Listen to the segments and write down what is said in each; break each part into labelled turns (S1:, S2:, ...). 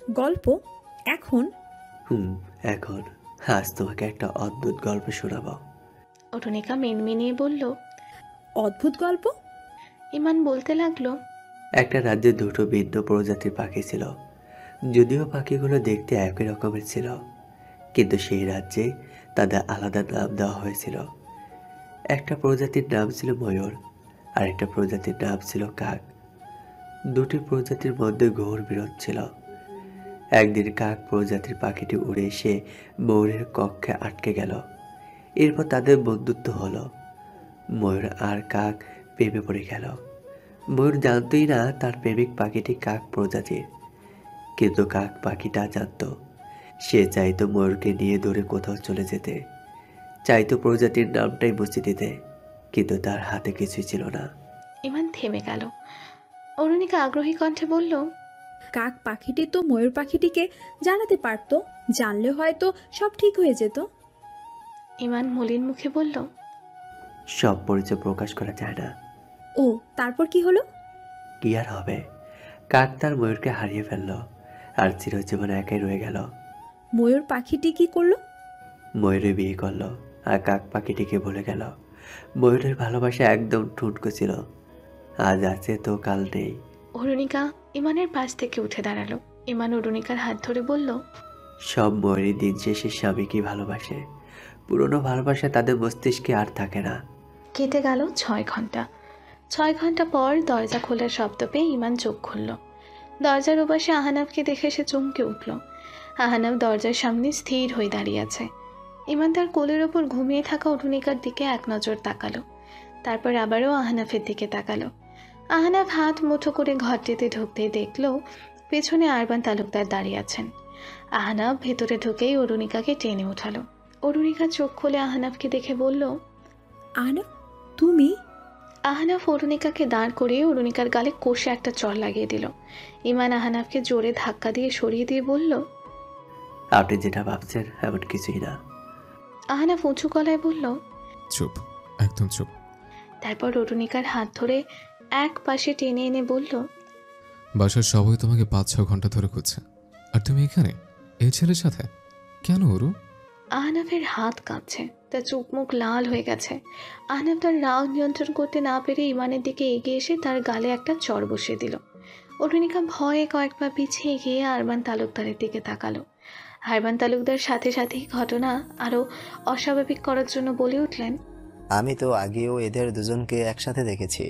S1: গল্প এখন?
S2: হুম, এখন। আজ তোমাকে একটা অদ্ভুত গল্প শোনাবো।
S3: অরুণিকা মিনমিনিয়ে বলল।
S1: অদ্ভুত গল্প?
S3: ইমান বলতে লাগলো।
S2: একটা রাজ্যে দুটো ভিন্ন প্রজাতির পাখি ছিল। যদিও পাখিগুলো দেখতে একই রকমের ছিল, কিন্তু সেই রাজ্যে তাদের আলাদা নাম দেওয়া হয়েছিল। একটা প্রজাতির নাম ছিল ময়ূর, আর একটা প্রজাতির নাম ছিল কাক। দুটি প্রজাতির মধ্যে ঘোর বিরোধ ছিল। একদিন কাক প্রজাতির পাখিটি উড়ে এসে ময়ূরের কক্ষে আটকে গেল। এরপর তাদের বন্ধুত্ব হলো। ময়ূর আর কাক প্রেমে পড়ে গেল। ময়ূর জানতই না তার প্রেমিক পাখিটি কাক প্রজাতির, কিন্তু কাক পাখিটা জানত। সে চাইতো ময়ূরকে নিয়ে দৌড়ে কোথাও চলে যেতে, চাইতো প্রজাতির নামটাই মুছে দিতে, কিন্তু তার হাতে কিছুই ছিল না।
S3: ইমান থেমে গেল। অরুণিকা আগ্রহী কণ্ঠে বলল।
S1: কাক পাখিটি তো ময়ূর পাখিটিকে জানাতে পারতো, জানলে হয়তো সব ঠিক হয়ে যেত।
S3: ইমান মলিন মুখে বলল।
S2: সব পরিচয় প্রকাশ করা যায় না।
S1: ও, তারপর কি হলো?
S2: কি আর হবে, কাক তার ময়ূরকে হারিয়ে ফেললো, আর চিরজীবন একাই রয়ে গেল।
S1: ময়ূর পাখিটি কি করলো?
S2: ময়ূরে বিয়ে করলো, আর কাক পাখিটিকে ভুলে গেল। ময়ূরের ভালোবাসা একদম ঠুনকো ছিল, আজ আছে তো কাল নেই।
S3: অরুণিকা ইমানের পাশ থেকে উঠে দাঁড়ালো। ইমান অরুণিকার হাত ধরে বলল।
S2: সব ময়ূরই দিন শেষে স্বামীকে ভালোবাসে। পুরনো ভালোবাসা তাদের মস্তিষ্কে আর থাকে না।
S3: কেটে গেল 6 ঘন্টা। 6 ঘন্টা পর দরজা খোলার শব্দ পেয়ে ইমান চোখ খুলল। দরজার ওপাশে আহানাবকে দেখে সে চমকে উঠল। আহানাব দরজার সামনে স্থির হয়ে দাঁড়িয়ে আছে। ইমান তার কোলের ওপর ঘুমিয়ে থাকা অরুণিকার দিকে এক নজর তাকালো, তারপর আবারও আহনাফের দিকে তাকালো। আহনাফ হাত মুঠো করে ঘরটিতে ঢুকতেই দেখল পেছনে আরবান তালুকদার দাঁড়িয়ে আছেন। আহনাফ ভেতরে ঢুকেই অরুণিকাকে টেনে উঠালো। অরুণিকা চোখ খুলে আহনাফকে দেখে বলল।
S1: আহনাফ, তুমি?
S3: আহনাফ অরুণিকাকে দাঁড় করিয়ে অরুণিকার গালে কষে একটা চড় লাগিয়ে দিল। ইমান আহনাফকে জোরে ধাক্কা দিয়ে সরিয়ে দিয়ে বলল।
S2: আপনি যেটা ভাবছেন এমন কিছুই না।
S3: আহনাফ উঁচু গলায় বলল।
S4: চুপ, একদম চুপ।
S3: তারপর অরুণিকার হাত ধরে এক পাশে টেনে এনে বলল।
S4: বাসার সবাই তোমাকে 5-6 ঘন্টা ধরে খুঁজছে, আর তুমি এখানে এই ছেলের সাথে কেন অরু?
S3: আহনাফের হাত কাঁপছে, তার চোখ মুখ লাল হয়ে গেছে। আহনাফ তার রাগ নিয়ন্ত্রণ করতে না পেরে ইমানের দিকে এগিয়ে এসে তার গালে একটা চড় বসিয়ে দিল। অরুণিকা ভয়ে কয়েকবার পিছিয়ে গিয়ে আরবান তালুকদারের দিকে তাকালো। আরবান তালুকদার সাথে সাথেই ঘটনা আরও অস্বাভাবিক করার জন্য বলে উঠলেন।
S5: আমি তো আগেও এদের দুজনকে একসাথে দেখেছি,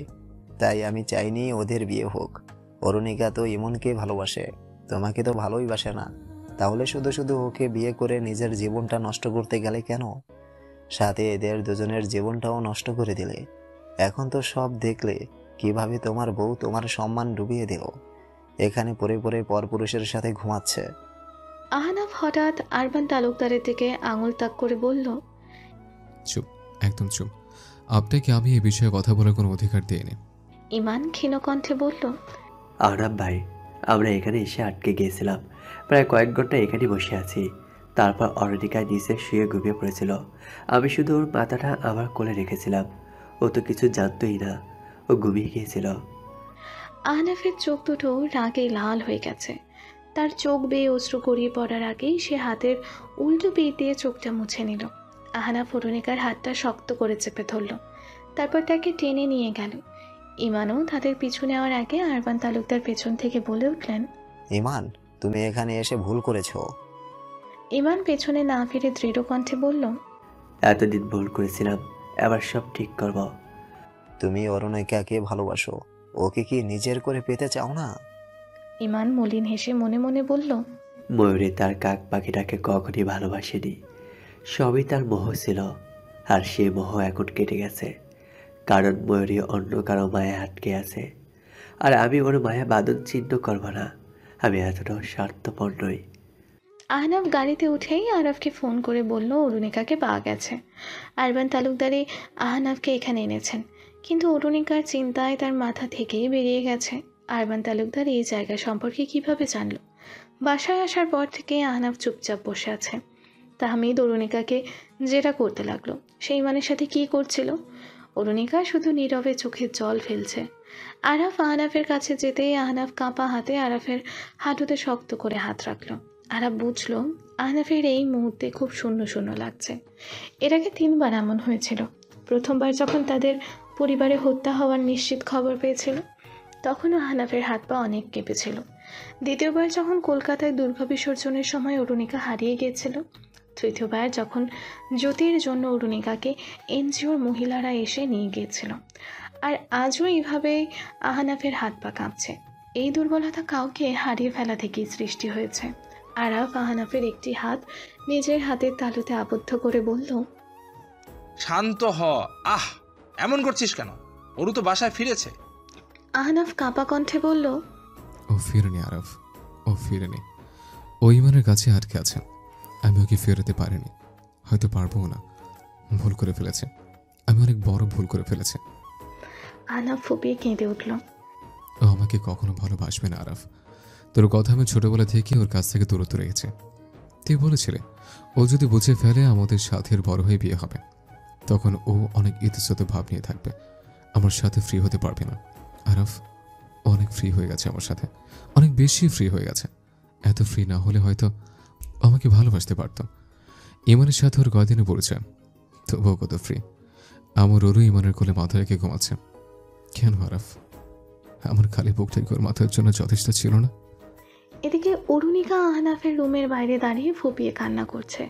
S5: তাই আমি চাইনি ওদের বিয়ে হোক। অরুণিকা তো ইমনকে ভালোবাসে, তোমাকে তো ভালোই বাসে না। তাহলে শুধু শুধু ওকে বিয়ে করে নিজের জীবনটা নষ্ট করতে গেলে কেন? সাথে এদের দুজনের জীবনটাও নষ্ট করে দিলে। এখন তো সব দেখলে কিভাবে তোমার বউ তোমার সম্মান ডুবিয়ে দিল, এখানে পড়ে পড়ে পরপুরুষের সাথে ঘুমাচ্ছে।
S3: আহনাফ হঠাৎ আরবান তালুকদারের দিকে আঙুল তাক করে বলল।
S4: চুপ, একদম চুপ। আপনাকে আমি এই বিষয়ে কথা বলার কোনো অধিকার দিইনি।
S3: ইমান ক্ষীণ কণ্ঠে বলল।
S2: আরব ভাই, আমরা এখানে এসে আটকে গিয়েছিলাম। প্রায় কয়েক ঘন্টা এখানে বসে আছি। তারপর অরুণিকা নিচে শুয়ে ঘুমিয়ে পড়েছিল। আমি শুধু ওর মাথাটা আমার কোলে রেখেছিলাম। ও তো কিছু জানতই না, ও ঘুমিয়ে গিয়েছিল।
S3: আহনাফের চোখ দুটো রাগে লাল হয়ে গেছে। তার চোখ বেয়ে অশ্রু গড়িয়ে পড়ার আগেই সে হাতের উল্টো পিঠ দিয়ে চোখটা মুছে নিল। আহনাফ অরুণিকার হাতটা শক্ত করে চেপে ধরল, তারপর তাকে টেনে নিয়ে গেল। ইমানও তাদের পিছু নেওয়ার আগে আরবান তালুকদার পেছন থেকে বলে উঠলেন।
S5: ইমান, তুমি এখানে এসে ভুল করেছো।
S3: ইমান পেছনে না ফিরে দৃঢ় কণ্ঠে বলল।
S2: এতদিন ভুল করেছিলাম, এবার সব ঠিক করব।
S5: তুমি অরুণিকাকে ভালোবাসো, ওকে কি নিজের করে পেতে চাও না?
S3: ইমান মলিন হেসে মনে মনে বলল।
S2: ময়ূরী তার কাক পাখিটাকে কখনই ভালোবাসেনি। সবই তার মোহ ছিল, আর সেই মোহ এখন কেটে গেছে। কারণ ময়ূরী অন্য কারো মায়া আটকে আছে, আর আমি ওর মায়া বাঁধন চিহ্ন করব না। আমি এতটাও স্বার্থপর নই।
S3: আহনাফ গাড়িতে উঠেই আরবকে ফোন করে বলল অরুণিকাকে পাওয়া গেছে। আরবান তালুকদারই আহনাফকে এখানে এনেছেন, কিন্তু অরুণিকার চিন্তায় তার মাথা থেকেই বেরিয়ে গেছে আরবান তালুকদার এই জায়গা সম্পর্কে কিভাবে জানল। বাসায় আসার পর থেকে আহনাফ চুপচাপ বসে আছে। তাহমিদ অরুণিকাকে যেটা করতে লাগলো, সেই মানের সাথে কি করছিল। অরুণিকা শুধু নীরবে চোখের জল ফেলছে। আরাফ আহনাফের কাছে যেতেই আহনাফ কাঁপা হাতে আরাফের হাঁটুতে শক্ত করে হাত রাখলো। আরাফ বুঝলো আহনাফের এই মুহূর্তে খুব শূন্য শূন্য লাগছে। এর আগে 3বার এমন হয়েছিল। প্রথমবার যখন তাদের পরিবারে হত্যা হওয়ার নিশ্চিত খবর পেয়েছিল তখনও আহনাফের হাত পা অনেক কেঁপেছিল। দ্বিতীয়বার যখন কলকাতায় দুর্গা বিসর্জনের সময় অরুণিকা হারিয়ে গিয়েছিল। তৃতীয়বার যখন জ্যোতির জন্য অরুণিকাকে এনজিওর মহিলারা এসে নিয়ে গিয়েছিল। আর আজও এইভাবে আহনাফের হাত পা কাঁপছে। এই দুর্বলতা কাউকে হারিয়ে ফেলা থেকেই সৃষ্টি হয়েছে। আরাফ আহনাফের একটি হাত নিজের হাতের তালুতে আবদ্ধ করে বলল,
S6: শান্ত হ। আহ, এমন করছিস কেন? ওরু তো বাসায় ফিরেছে।
S3: আহনাফ কাঁপা কণ্ঠে বলল,
S4: ও ফিরেনি আরব, ও ফিরেনি। ও ইমানের কাছে আটকে আছে। আমি ওকে ফেরাতে পারিনি, হয়তো পারবো না। ভুল করে ফেলেছে, আমি অনেক বড় ভুল করে ফেলেছি।
S3: আহনাফ ফুপিয়ে কেঁদে উঠল।
S4: ও আমাকে কখনো ভালোবাসবে না আরব। তোর কথা আমি ছোটবেলা থেকে ওর কাছ থেকে দূরত্ব রেখেছি। তুই বলেছিলে ও যদি বুঝে ফেলে আমাদের সাথে বড় হয়ে বিয়ে হবে, তখন ও অনেক ইতস্তত ভাব নিয়ে থাকবে, আমার সাথে ফ্রি হতে পারবে না। আরব অনেক ফ্রি হয়ে গেছে আমার সাথে, অনেক বেশি ফ্রি হয়ে গেছে। এত ফ্রি না হলে হয়তো আমাকে ভালোবাসতে পারত। ইমানের সাথে ওর কয়দিনে পড়েছে, তবুও কত ফ্রি। আমার ওরও ইমানের কোলে মাথা রেখে ঘুমাচ্ছে। কেন আরব? আমার খালি বুকটাই ওর মাথার জন্য যথেষ্ট ছিল না?
S3: এদিকে অরুণিকা আহনাফের রুমের বাইরে দাঁড়িয়ে ফুপিয়ে কান্না করছে।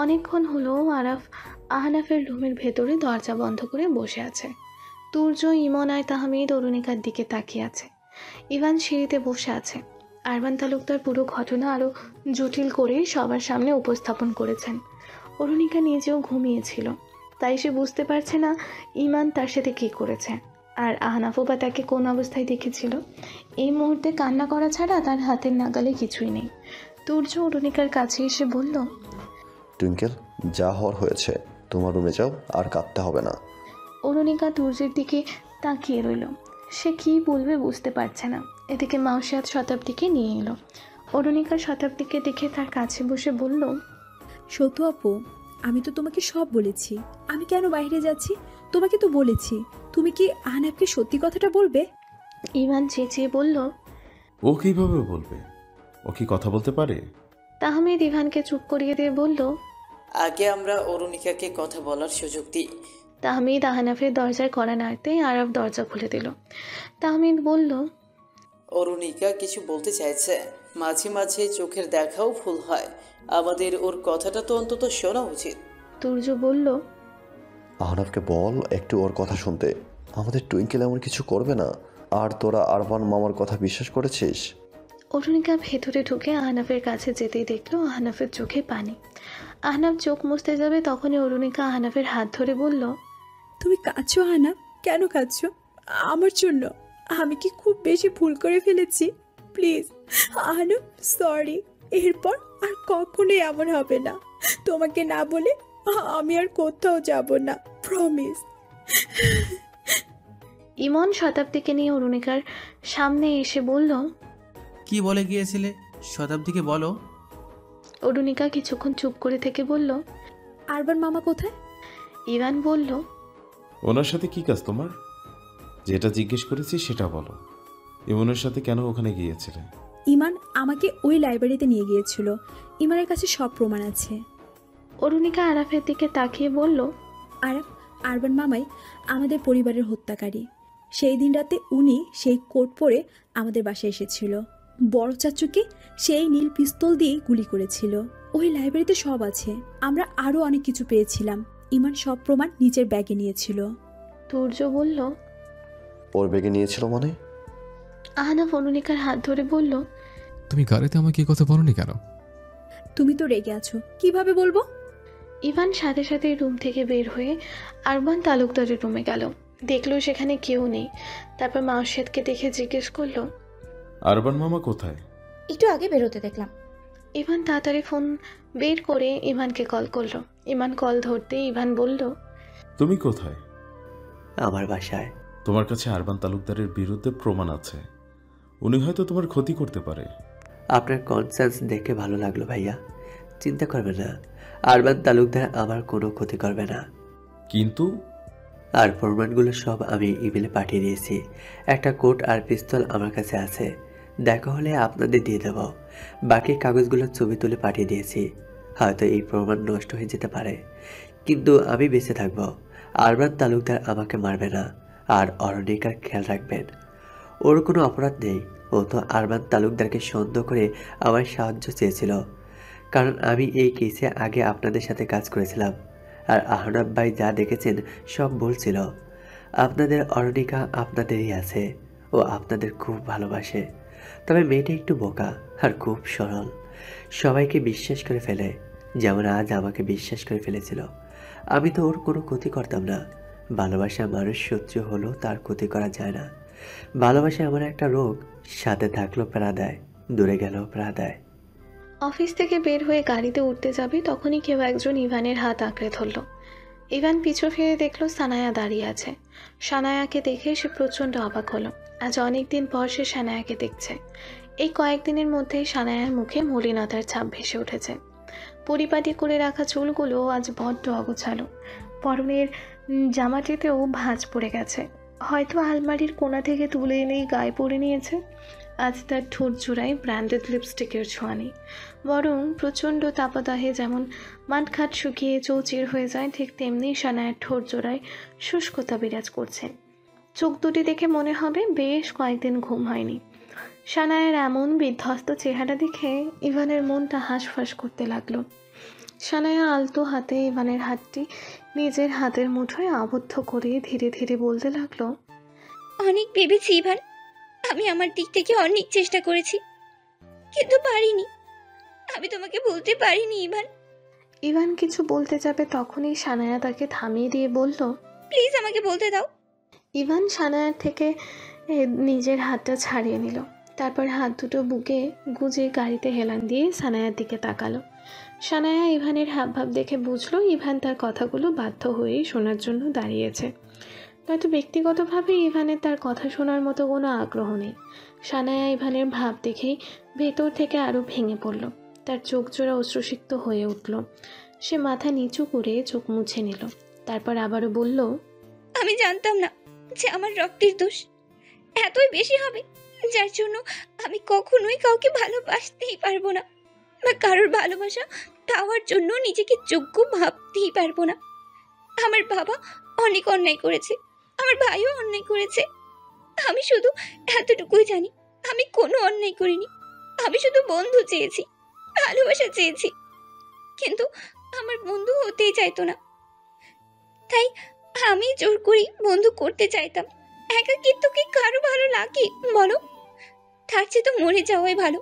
S3: অনেকক্ষণ হলো আরাফ আহনাফের রুমের ভেতরে দরজা বন্ধ করে বসে আছে। তুর্য, ইমন আর তাহমিদ অরুণিকার দিকে তাকিয়ে আছে। ইভান সিঁড়িতে বসে আছে। আরবান তালুকদার পুরো ঘটনা আরও জটিল করে সবার সামনে উপস্থাপন করেছেন। অরুণিকা নিজেও ঘুমিয়েছিল, তাই সে বুঝতে পারছে না ইমান তার সাথে কী করেছে, আর আহনাফও বা তাকে কোন অবস্থায় দেখেছিল। এই মুহূর্তে কান্না করা ছাড়া তার হাতের নাগালে কিছুই নেই। তুর্য অরুণিকার কাছে এসে বলল,
S7: টুইঙ্কেল, যা হওয়ার হয়েছে, তোমার রুমে যাও, আর কাঁদতে হবে না।
S3: অরুণিকা তুর্যের দিকে তাকিয়ে রইল। সে কী বলবে বুঝতে পারছে না। এদিকে মাউসিয়াত শতাব্দীকে নিয়ে এলো। অরুণিকা শতাব্দীকে দেখে তার কাছে বসে বলল,
S1: সতু আপু, আমি তো তোমাকে সব বলেছি। আমি কেন বাইরে যাচ্ছি তোমাকে তো বলেছি। তুমি কি আহনাফকে সত্যি কথাটা বলবে?
S3: ইমান চেঁচিয়ে বলল,
S8: ও কিভাবে বলবে? ও কি কথা বলতে পারে?
S3: তাহমিদ ইভানকে চুপ করিয়ে দিয়ে বলল,
S9: আগে আমরা অরুণিকাকে কথা বলার সুযোগ দিই।
S3: তাহমিদ আহনাফের দরজায় কড়া নাড়তেই আরব দরজা খুলে দিল। তাহমিদ বলল,
S9: অরুণিকা কিছু বলতে চাইছে, মাঝে মাঝে চোখের দেখাও ভুল হয়, আমাদের ওর কথাটা তো অন্তত শোনা উচিত।
S3: তুর্য বলল,
S7: আহনাফকে বল একটু ওর কথা শুনতে। আমাদের টুইঙ্কেল এমন কিছু করবে না। আর তোরা আরবান মামার কথা বিশ্বাস করেছিস?
S3: অরুণিকা ভেতরে ঢুকে আহনাফের কাছে যেতেই দেখলো আহনাফের চোখে পানি। আহনাফ চোখ মুছতে যাবে তখনই অরুণিকা আহনাফের হাত ধরে বলল,
S1: তুমি কাঁদছো আহনাফ? কেন কাঁদছো? আমার জন্য? আমি কি খুব বেশি ভুল করে ফেলেছি? Please Ahnaf, sorry. এরপর আর কখনোই এমন হবে না। তোমাকে না বলে আমি আর কোথাও যাব না, প্রমিস।
S3: ইমন শতাব্দীকে নিয়ে অরুণিকার সামনে এসে বলল,
S10: কি বলে গিয়েছিলে? শতাব্দীকে বলো।
S3: অরুণিকা কিছুক্ষণ চুপ করে থেকে বলল,
S1: আরবান মামা কোথায়?
S3: ইভান বলল,
S8: ওনার সাথে কি কাজ তোমার? যেটা জিজ্ঞেস করেছি সেটা বলো। ইমনের সাথে কেন ওখানে গিয়েছিলে?
S1: ইমান আমাকে ওই লাইব্রেরিতে নিয়ে গিয়েছিল। ইমানের কাছে সব প্রমাণ আছে।
S3: অরুণিকা আরাফের দিকে তাকিয়ে বলল,
S1: আরাফ, আরবান মামাই আমাদের পরিবারের হত্যাকারী। সেই দিন রাতে উনি সেই কোট পরে আমাদের বাসায় এসেছিল। বড় চাচুকে সেই নীল পিস্তল দিয়ে গুলি করেছিল। ওই লাইব্রেরিতে সব আছে। আমরা আরও অনেক কিছু পেয়েছিলাম। ইমান সব প্রমাণ নিজের ব্যাগে নিয়েছিল।
S3: তুর্য বলল,
S7: ওর বেগে নিয়েছিল মানে?
S3: আহনাফ অরুণিকার হাত ধরে বলল,
S4: তুমি গাড়িতে আমাকে কথা বলনি কেন?
S1: তুমি তো রেগে আছো, কিভাবে বলবো?
S3: ইভান সাথে সাথে রুম থেকে বের হয়ে আরবান তালুকদারের রুমে গেল। দেখলো সেখানে কেউ নেই। তারপর মাউসিয়াতকে দেখে জিজ্ঞেস করলো,
S8: আরবান মামা কোথায়?
S11: একটু আগে বেরোতে দেখলাম।
S3: ইভান তাড়াতাড়ি ফোন বের করে ইভানকে কল করলো। ইভান কল ধরতেই ইভান বলল,
S8: তুমি কোথায়?
S2: আমার বাসায়।
S8: তোমার কাছে আরবান তালুকদারের বিরুদ্ধে প্রমাণ আছে। উনি হয়তো তোমার ক্ষতি করতে পারে।
S2: আপনার কনসার্স দেখে ভালো লাগলো ভাইয়া। চিন্তা করবে না, আরবান তালুকদার আমার কোনো ক্ষতি করবে না।
S8: কিন্তু
S2: আর প্রমাণগুলো সব আমি ইমেলে পাঠিয়ে দিয়েছি। একটা কোট আর পিস্তল আমার কাছে আছে, দেখা হলে আপনাদের দিয়ে দেব। বাকি কাগজগুলোর ছবি তুলে পাঠিয়ে দিয়েছি। হয়তো এই প্রমাণ নষ্ট হয়ে যেতে পারে, কিন্তু আমি বেঁচে থাকবো। আরমান তালুকদার আমাকে মারবে না। আর অরণিকার খেয়াল রাখবেন, ওর কোনো অপরাধ নেই। ও তো আরমান তালুকদারকে সন্দেহ করে আমার সাহায্য চেয়েছিল, কারণ আমি এই কেসে আগে আপনাদের সাথে কাজ করেছিলাম। আর আহনাব ভাই যা দেখেছেন সব বলছিল। আপনাদের অরণিকা আপনাদেরই আছে, ও আপনাদের খুব ভালোবাসে। তবে মেয়েটা একটু বোকা আর খুব সরল, সবাইকে বিশ্বাস করে ফেলে, যেমন আজ আমাকে বিশ্বাস করে ফেলেছিল। আমি তো ওর কোনো ক্ষতি করতাম না। ভালোবাসা মানুষ শত্রু হলেও তার ক্ষতি করা যায় না। ভালোবাসা এমন একটা রোগ, সাথে থাকলেও প্রাণ দেয়, দূরে গেলেও প্রাণ দেয়।
S3: অফিস থেকে বের হয়ে গাড়িতে উঠতে যাবে তখনই কেউ একজন ইভানের হাত আঁকড়ে ধরল। ইভান পিছু ফিরে দেখলো সানায়া দাঁড়িয়ে আছে। সানায়াকে দেখে সে প্রচণ্ড অবাক হলো। আজ অনেকদিন পর সে সানায়াকে দেখছে। এই কয়েকদিনের মধ্যেই সানায়ার মুখে মলিনতার ছাপ ভেসে উঠেছে। পরিপাটি করে রাখা চুলগুলো আজ বড্ড অগোছালো। পরনের জামাটিতেও ভাঁজ পড়ে গেছে, হয়তো আলমারির কোণা থেকে তুলে এনেই গায়ে পরে নিয়েছে। আজ তার ঠোঁট জোড়ায় ব্র্যান্ডেড লিপস্টিকের ছোঁয়া নেই, বরং প্রচণ্ড তাপদাহে যেমন মাঠঘাট শুকিয়ে চৌচির হয়ে যায়, ঠিক তেমনি সানায়ার ঠোঁট জোড়ায় শুষ্কতা বিরাজ করছে। চোখ দুটি দেখে মনে হবে বেশ কয়েকদিন ঘুম হয়নি। সানায়ার এমন বিধ্বস্ত চেহারা দেখে ইভানের মনটা হাঁসফাঁস করতে লাগলো। সানায়া আলতো হাতে ইভানের হাতটি নিজের হাতের মুঠোয় আবদ্ধ করে ধীরে ধীরে বলতে লাগলো,
S11: অনেক ভেবেছি ইভান, আমি আমার দিক থেকে অনেক চেষ্টা করেছি, কিন্তু পারিনি। আমি তোমাকে বলতে পারিনি ইভান।
S3: ইভান কিছু বলতে যাবে তখনই সানায়া তাকে থামিয়ে দিয়ে বলল,
S11: প্লিজ আমাকে বলতে দাও।
S3: ইভান সানায়ার থেকে নিজের হাতটা ছাড়িয়ে নিল। তারপর হাত দুটো বুকে গুজে গাড়িতে হেলান দিয়ে সানায়ার দিকে তাকালো। সানায়া ইভানের হাবভাব দেখে বুঝলো ইভান তার কথাগুলো বাধ্য হয়েই শোনার জন্য দাঁড়িয়েছে। নয়তো ব্যক্তিগতভাবে ইভানের তার কথা শোনার মতো কোনো আগ্রহ নেই। সানায়া ইভানের ভাব দেখেই ভেতর থেকে আরও ভেঙে পড়ল। তার চোখ জোড়া অশ্রুসিক্ত হয়ে উঠল। সে মাথা নিচু করে চোখ মুছে নিল। তারপর আবারও বলল,
S11: আমি জানতাম না যে আমার রক্তের দোষ এতই বেশি হবে, যার জন্য আমি কখনোই কাউকে ভালোবাসতেই পারবো না, বা কারোর ভালোবাসা পাওয়ার জন্য নিজেকে যোগ্য ভাবতেই পারবো না। আমার বাবা অনেক অন্যায় করেছে, আমার ভাইও অন্যায় করেছে। আমি শুধু এতটুকুই জানি, আমি কোনো অন্যায় করিনি। আমি শুধু বন্ধু চেয়েছি, ভালোবাসা চেয়েছি, কিন্তু আমার বন্ধু হতেই চাইতো না। তাই আমি জোর করি বন্ধু করতে চাইতাম। একাকিত্ব কি কারো ভালো লাগে বলো? তার চেয়ে তো মরে যাওয়াই ভালো।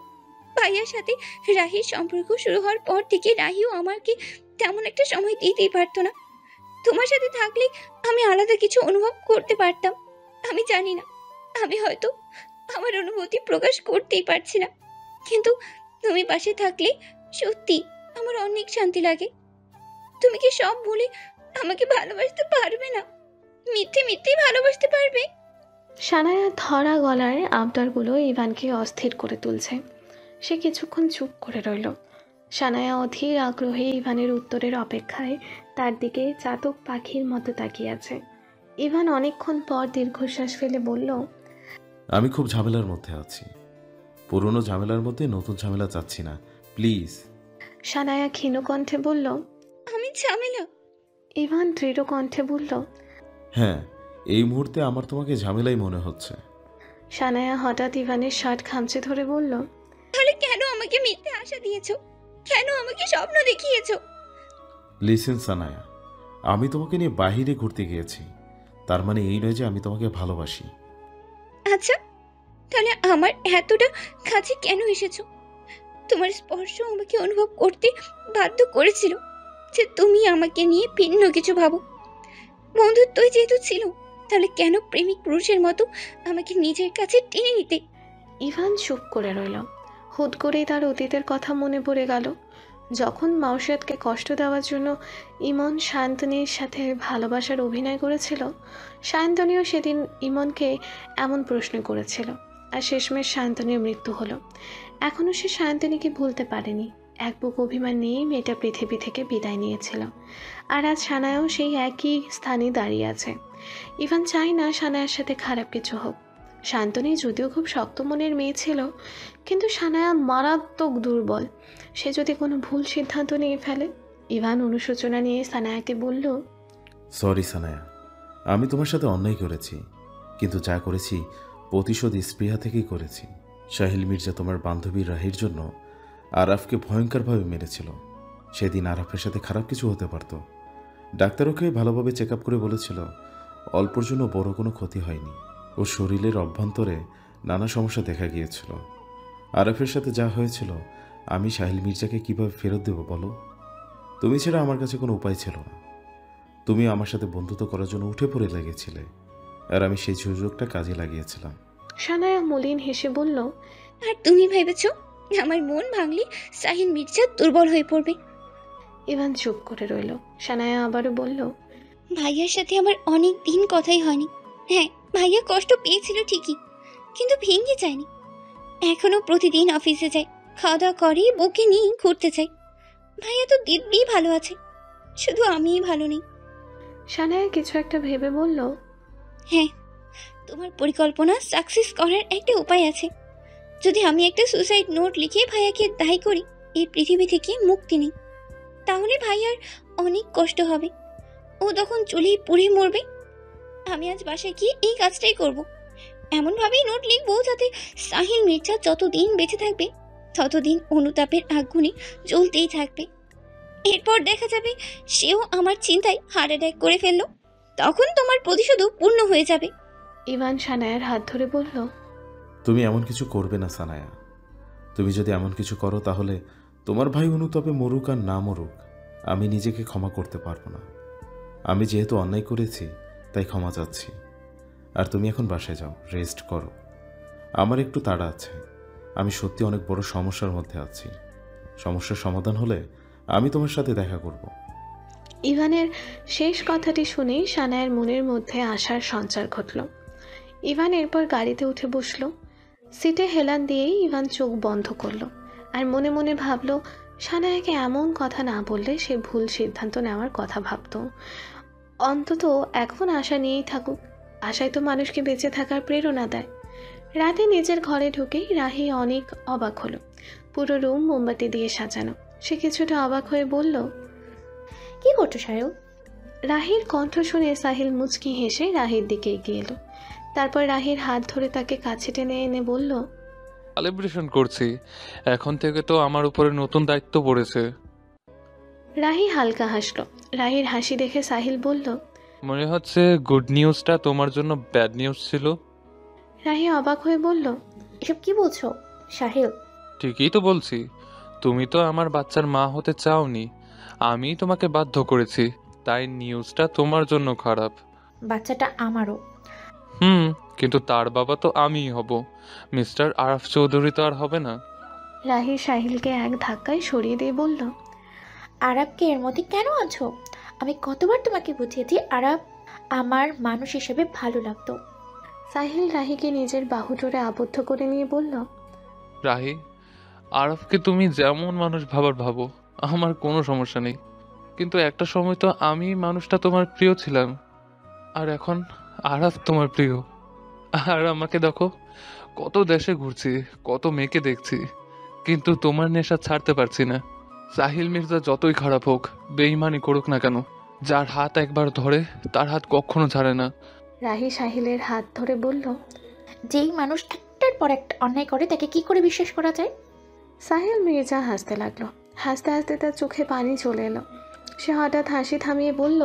S11: ভাইয়ার সাথে রাহির সম্পর্ক শুরু হওয়ার পর থেকে রাহিও আমাকে তেমন একটা সময় দিতেই পারতো না। তোমার সাথে থাকলে আমি আলাদা কিছু অনুভব করতে পারতাম। আমি জানি না, আমি হয়তো আমার অনুভূতি প্রকাশ করতেই পারছি না, কিন্তু তুমি পাশে থাকলে সত্যি আমার অনেক শান্তি লাগে। তুমি কি সব ভুলে আমাকে ভালোবাসতে পারবে না? মিথ্যে মিথ্যেই ভালোবাসতে পারবে?
S3: সানায়া ধরা গলার আবদারগুলো ইভানকে অস্থির করে তুলছে। সে কিছুক্ষণ চুপ করে রইল। সানায়া অধীর আগ্রহে ইভানের উত্তরের অপেক্ষায় তার দিকে চাতক পাখির মতো তাকিয়ে আছে। ইভান অনেকক্ষণ পর দীর্ঘশ্বাস ফেলে বলল,
S8: আমি খুব ঝামেলার মধ্যে আছি। পুরনো ঝামেলার মধ্যে নতুন ঝামেলা চাচ্ছি না, প্লিজ।
S3: সানায়া ক্ষীণ কণ্ঠে বলল,
S11: আমি ঝামেলা?
S3: ইভান দৃঢ় কণ্ঠে বলল,
S8: হ্যাঁ, এই মুহূর্তে আমার তোমাকে ঝামেলাই মনে হচ্ছে।
S3: সানায়া হঠাৎ ইভানের শার্ট খামচে ধরে বলল,
S11: তাহলে কেন আমাকে মিথ্যে আশা দিয়েছো? কেন আমাকে স্বপ্ন দেখিয়েছো?
S8: লিসেন সানায়া, আমি তোমাকে নিয়ে বাহিরে ঘুরতে গিয়েছি, তার মানে এই নয় যে আমি তোমাকে ভালোবাসি।
S11: আচ্ছা, তাহলে আমার এতটা কাছে কেন এসেছো? তোমার স্পর্শ আমাকে অনুভব করতে বাধ্য করেছিল যে তুমি আমাকে নিয়ে ভিন্ন কিছু ভাবো। বন্ধুত্বই যেহেতু ছিল, তাহলে কেন প্রেমিক পুরুষের মতো আমাকে নিজের কাছে টেনে নিতে?
S3: ইভান চুপ করে রইল। হুট করেই তার অতীতের কথা মনে পড়ে গেল। যখন মাউশিয়াতকে কষ্ট দেওয়ার জন্য ইমন শান্তনীর সাথে ভালোবাসার অভিনয় করেছিল, শান্তনীও সেদিন ইমনকে এমন প্রশ্ন করেছিল, আর শেষমেশ শান্তনীর মৃত্যু হলো। এখনও সে শান্তনীকে ভুলতে পারেনি। এক বুক অভিমান নিয়ে মেয়েটা পৃথিবী থেকে বিদায় নিয়েছিল। আর আজ সানায়াও সেই একই স্থানে দাঁড়িয়ে আছে। ইভান চায় না সানায়ার সাথে খারাপ কিছু হোক। শান্তনী যদিও খুব শক্ত মনের মেয়ে ছিল, কিন্তু সানায়া মারাত্মক দুর্বল। সে যদি কোনো ভুল সিদ্ধান্ত নিয়ে ফেলে। ইভান অনুশোচনা নিয়ে সানায়াকে বলল,
S8: সরি সানায়া, আমি তোমার সাথে অন্যায় করেছি, কিন্তু যা করেছি প্রতিশোধ স্পৃহা থেকেই করেছি। সাহিল মির্জা তোমার বান্ধবী রাহির জন্য আরাফকে ভয়ঙ্করভাবে মেরেছিল। সেদিন আরাফের সাথে খারাপ কিছু হতে পারত। ডাক্তার ওকে ভালোভাবে চেক আপ করে বলেছিল অল্পর জন্য বড় কোনো ক্ষতি হয়নি। ওর শরীরের অভ্যন্তরে নানা সমস্যা দেখা গিয়েছিল। আরাফের সাথে যা হয়েছিল আমি সাহিল মির্জাকে কিভাবে ফেরত দেব বলো? তুমি ছাড়া আমার কাছে কোনো উপায় ছিল না। তুমি আমার সাথে বন্ধুত্ব করার জন্য উঠে পড়ে লেগেছিলে, আর আমি সেই সুযোগটা কাজে লাগিয়েছিলাম।
S3: সানায়া মলিন হেসে বলল,
S11: আর তুমি ভেবেছো আমার মন ভাঙলে সাহিল মির্জা দুর্বল হয়ে পড়বে?
S3: ইভান চুপ করে রইল। সানায়া আবারও বলল,
S11: ভাইয়ার সাথে আমার অনেক দিন কথাই হয়নি। হ্যাঁ, ভাইয়া কষ্ট পেয়েছিল ঠিকই, কিন্তু ভেঙে যায়নি। এখনো প্রতিদিন অফিসে যায়, খাওয়া দাওয়া করে, বউকে নিয়ে ঘুরতে চাই। ভাইয়া তো দিব্যি ভালো আছে, শুধু আমিই ভালো নেই।
S3: সানায়া কিছু একটা ভেবে বলল,
S11: হ্যাঁ, তোমার পরিকল্পনা সাকসেস করার একটা উপায় আছে। যদি আমি একটা সুসাইড নোট লিখে ভাইয়াকে দায়ী করি এই পৃথিবী থেকে মুক্তি নেই, তাহলে ভাইয়ার অনেক কষ্ট হবে। ও তখন চুলেই পুড়ে মরবে। আমি আজ বাসায় গিয়ে এই কাজটাই করব। এমনভাবেই নোট লিখবো যাতে সাহিল মির্জা যতদিন বেঁচে থাকবে ততদিন অনুতাপের আগুনে জ্বলতেই থাকবে। এরপর দেখা যাবে সেও আমার চিন্তায় হার্ট অ্যাটাক করে ফেললো। তখন তোমার প্রতিশোধও পূর্ণ হয়ে যাবে।
S3: ইভান সানায়ার হাত ধরে বলল,
S8: তুমি এমন কিছু করবে না সানায়া। তুমি যদি এমন কিছু করো তাহলে তোমার ভাই অনুতাপে মরুক আর না মরুক, আমি নিজেকে ক্ষমা করতে পারবো না। আমি যেহেতু অন্যায় করেছি তাই ক্ষমা চাচ্ছি। আর তুমি এখন বাসায় যাও, রেস্ট করো। আমার একটু তাড়া আছে। আমি সত্যি অনেক বড় সমস্যার মধ্যে আছি। সমস্যার সমাধান হলে আমি তোমার সাথে দেখা করব।
S3: ইভানের শেষ কথাটি শুনেই সানায়ার মনের মধ্যে আশার সঞ্চার ঘটল। ইভান এরপর গাড়িতে উঠে বসল। সিটে হেলান দিয়েই ইভান চোখ বন্ধ করল আর মনে মনে ভাবল, সানায়াকে এমন কথা না বললে সে ভুল সিদ্ধান্ত নেওয়ার কথা ভাবত। অন্তত এখন আশা নিয়েই থাকুক। আশায় তো মানুষকে বেঁচে থাকার প্রেরণা দেয়। রাতে নিজের ঘরে ঢুকেই রাহি অনেক অবাক হলো। পুরো রুম মোমবাতি দিয়ে সাজানো। সে কিছুটা অবাক হয়ে বলল,
S1: কি করছো সায়ু?
S3: রাহির কণ্ঠ শুনে সাহিল মুচকি হেসে রাহির দিকে এগিয়ে এলো। তারপর রাহির হাত ধরে তাকে কাছে টেনে এনে বলল,
S12: সেলিব্রেশন করছি, এখন থেকে তো আমার উপরে নতুন দায়িত্ব পড়েছে।
S3: রাহি হালকা হাসলো। রাহির হাসি দেখে সাহিল বলল,
S12: মনে হচ্ছে গুড নিউজটা তোমার জন্য ব্যাড নিউজ ছিল।
S3: রাহি অবাক হয়ে বলল,
S1: এসব কি বলছো সাহিল?
S12: ঠিকই তো বলছি, তুমি তো আমার বাচ্চার মা হতে চাওনি, আমি তোমাকে বাধ্য করেছি, তাই নিউজটা তোমার জন্য খারাপ।
S1: বাচ্চাটা আমারও।
S12: কিন্তু তার বাবা তো আমিই হব, মিস্টার আরাফ চৌধুরী তো আর হবে না।
S3: রাহি সাহিলকে এক ধাক্কায় সরিয়ে দিয়ে বলল,
S1: আরাবকে এর মধ্যে কেন আছো? আমি কতবার তোমাকে বুঝিয়েছি আরাব আমার মানুষ হিসেবে ভালো লাগতো।
S3: সাহিল রাহিকে নিজের বাহুডোরে আবদ্ধ করে নিয়ে বলল,
S12: রাহি, আরাফকে তুমি যেমন মানুষ ভাবার ভাবো, আমার কোনো সমস্যা নেই, কিন্তু একটা সময় তো আমি মানুষটা তোমার প্রিয় ছিলাম, আর এখন আরাফ তোমার প্রিয়। আর আমাকে দেখো, কত দেশে ঘুরছি, কত মেয়েকে দেখছি, কিন্তু তোমার নেশা ছাড়তে পারছি না। সাহিল মির্জা যতই খারাপ হোক, বেঈমানি করুক না কেন, যার হাত একবার ধরে তার হাত কখনো ছাড়ে না।
S3: রাহি সাহিলের হাত ধরে বলল,
S1: যেই মানুষ একটার পর একটা অন্যায় করে তাকে কি করে বিশ্বাস করা যায়?
S3: সাহিল মির্জা হাসতে লাগলো। হাসতে হাসতে তার চোখে পানি চলে এলো। সে হঠাৎ হাসি থামিয়ে বলল,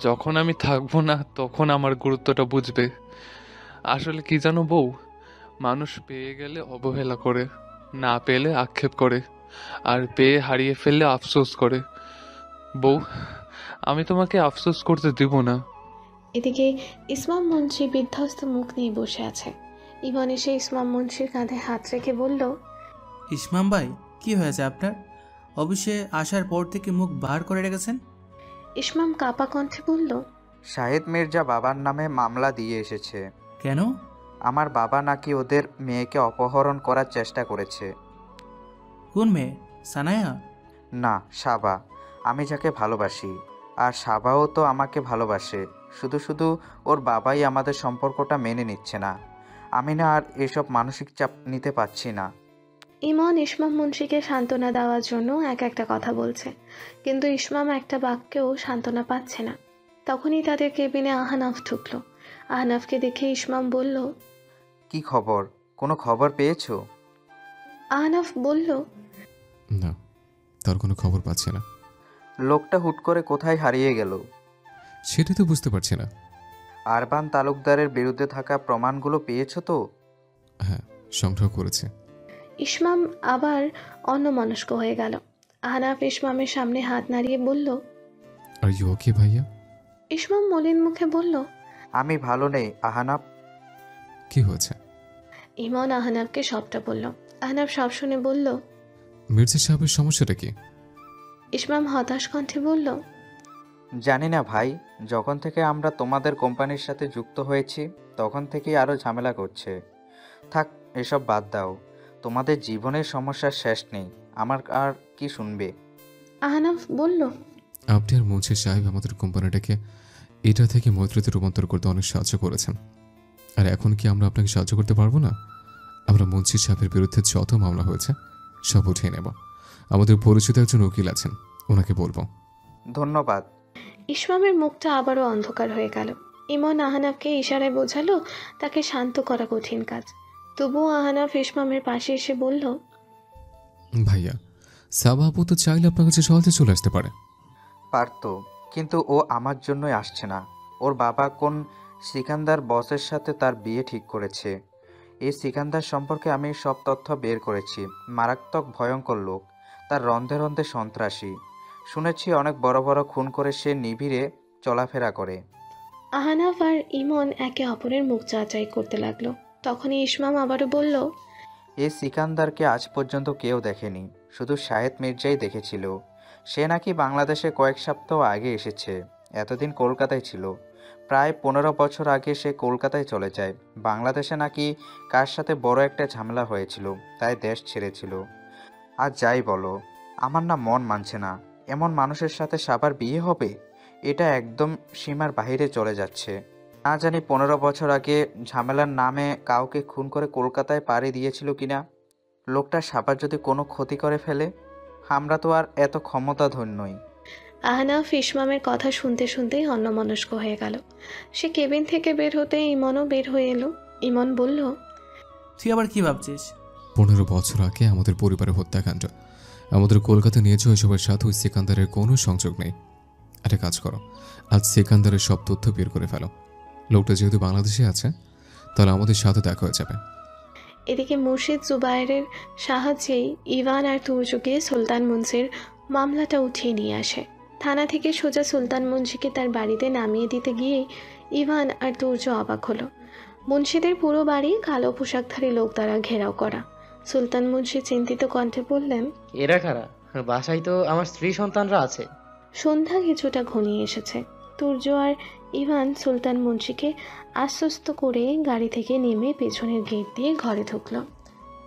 S12: যখন আমি থাকবো না তখন আমার গুরুত্বটা বুঝবে। আসলে কি জানো বউ, মানুষ পেয়ে গেলে অবহেলা করে, না পেলে আক্ষেপ করে, আর পেয়ে হারিয়ে ফেললে আফসোস করে। বউ, আমি তোমাকে আফসোস করতে দিব না।
S3: এদিকে ইসমাম মুন্সি বিধ্বস্ত মুখ নিয়ে বসে আছে। ইভান এসে ইসমাম মুন্সির কাঁধে হাত রেখে বলল,
S10: ইসমাম ভাই, কি হয়েছে আপনার? অফিসে আসার পর থেকে মুখ বার করে রেখেছেন।
S3: ইসমাম কাপা কণ্ঠে বলল,
S13: শাহিদ মির্জা বাবার নামে মামলা দিয়ে এসেছে।
S10: কেন?
S13: আমার বাবা নাকি ওদের মেয়েকে অপহরণ করার চেষ্টা করেছে।
S10: কোন মেয়ে? সানায়া?
S13: না, সাবা। আমি যাকে ভালোবাসি, আর সাবাও তো আমাকে ভালোবাসে। শুধু শুধু ওর বাবাই আমাদের সম্পর্কটা মেনে নিচ্ছে না। আমি না আর এসব মানসিক চাপ নিতে পারছি না।
S3: ইমন ইসমাম মুন্সিকে সান্ত্বনা দেওয়ার জন্য এক একটা কথা বলছে, কিন্তু ইসমাম একটা বাক্যেও সান্ত্বনা পাচ্ছে না। তখনই তাদের কেবিনে আহনাফ ঢুকলো। আহনাফকে দেখে ইসমাম বলল,
S13: কি খবর? কোনো খবর পেয়েছো?
S3: আহনাফ বলল,
S4: না, তার কোনো খবর পাচ্ছি না।
S13: লোকটা হুট করে কোথায় হারিয়ে গেল?
S4: সেটাই তো বুঝতে পারছি না।
S13: আরবান তালুকদারের বিরুদ্ধে থাকা প্রমাণগুলো পেয়েছো তো?
S4: হ্যাঁ, সংগ্রহ করেছে।
S3: ইসমাম আবার অন্যমনস্ক হয়ে গেল। আহনাফ ইসমামের সামনে হাত নাড়িয়ে বলল,
S4: আর ইউ ওকে ভাইয়া?
S3: ইসমাম মলিন মুখে বলল,
S13: আমি ভালো নেই আহনাফ।
S4: কি হয়েছে?
S3: ইমন আহনাফকে সবটা বলল। আহনাফ সব শুনে বলল,
S4: মির্জা সাহেবের সমস্যাটা কি?
S3: ইসমাম হতাশ কণ্ঠে বলল,
S13: জানি না ভাই, যখন থেকে আমরা তোমাদের কোম্পানির সাথে যুক্ত হয়েছি তখন থেকেই আরও ঝামেলা করছে। থাক, এসব বাদ দাও। তোমাদের জীবনের সমস্যার শেষ নেই, আমার আর কি শুনবে?
S3: আহনাফ বলল,
S4: আপনি আর মুন্সি সাহেব আমাদের কোম্পানিটাকে এটা থেকে মৈত্রীতে রূপান্তর করতে অনেক সাহায্য করেছেন, আর এখন কি আমরা আপনাকে সাহায্য করতে পারবো না? আমরা মুন্সি সাহেবের বিরুদ্ধে যত মামলা হয়েছে সব উঠিয়ে নেব। আমাদের পরিচিত একজন উকিল আছেন, ওনাকে বলবো।
S13: ধন্যবাদ।
S3: ইসমামের মুখটা আবারও অন্ধকার হয়ে গেল। ইমন আহনাফকে ইশারায় বোঝালো তাকে শান্ত করা কঠিন কাজ। তবুও আহনাফ ইসমামের পাশে এসে বলল,
S4: ভাইয়া, সাবা আপু তো চাইলে আপনার কাছে সহজে চলে আসতে পারে।
S13: পারতো, কিন্তু ও আমার জন্যই আসছে না। ওর বাবা কোন সিকান্দার বসের সাথে তার বিয়ে ঠিক করেছে। এই সিকান্দার সম্পর্কে আমি সব তথ্য বের করেছি। মারাত্মক ভয়ঙ্কর লোক, তার রন্ধে রন্ধে সন্ত্রাসী। শুনেছি অনেক বড় বড় খুন করে সে নিবিড়ে চলাফেরা করে।
S3: আহনাফ আর ইমন একে অপরের মুখ যাচাই করতে লাগলো। তখনই ইসমাম আবারও বলল,
S13: এই সিকান্দারকে আজ পর্যন্ত কেউ দেখেনি, শুধু শাহেদ মির্জাই দেখেছিল। সে নাকি বাংলাদেশে কয়েক সপ্তাহ আগে এসেছে, এতদিন কলকাতায় ছিল। প্রায় 15 বছর আগে সে কলকাতায় চলে যায়। বাংলাদেশে নাকি কার সাথে বড় একটা ঝামেলা হয়েছিল, তাই দেশ ছেড়েছিল। আর যাই বলো, আমার না মন মানছে না। এমন মানুষের সাথে সাবার বিয়ে হবে, এটা একদম সীমার বাইরে চলে যাচ্ছে। না জানি 15 বছর আগে ঝামেলার নামে কাউকে খুন করে কলকাতায় পাড়ি দিয়েছিল কিনা। লোকটা সাবার যদি কোনো ক্ষতি করে ফেলে, আমরা তো আর এত ক্ষমতাধর নই।
S3: আহনাফ ইসমামের কথা শুনতে শুনতেই অন্যমনস্ক হয়ে গেল। সে কেবিন থেকে বের হতে ইমনও বের হয়ে এলো। ইমন বলল,
S10: তুই আবার কি ভাবছিস?
S4: 15 বছর আগে আমাদের পরিবারের হত্যাকাণ্ড, আমাদের কলকাতা নিয়েছে, ওইসবের সাথে ওই সিকান্দারের কোনো সংযোগ নেই। একটা কাজ করো, আজ সিকান্দারের সব তথ্য বের করে ফেলো। লোকটা যেহেতু বাংলাদেশে আছে, তাহলে আমাদের সাথে দেখা হয়ে যাবে।
S3: এদিকে মুর্শিদ জুবায়েরের সাহায্যেই ইভান আর তুর্যকে সুলতান মুন্সির মামলাটা উঠিয়ে নিয়ে আসে। থানা থেকে সোজা সুলতান মুন্সিকে তার বাড়িতে নামিয়ে দিতে গিয়ে ইভান আর তুর্য অবাক হলো। মুন্সিদের পুরো বাড়ি কালো পোশাকধারী লোক দ্বারা ঘেরাও করা। সুলতান মুন্সি চিন্তিত কণ্ঠে বললেন,
S14: এরা কারা? বাসায় তো আমার স্ত্রী সন্তানরা আছে।
S3: সন্ধ্যা কিছুটা ঘনিয়ে এসেছে। তুর্য আর ইভান সুলতান মুন্সিকে আশ্বস্ত করে গাড়ি থেকে নেমে পেছনের গেট দিয়ে ঘরে ঢুকল।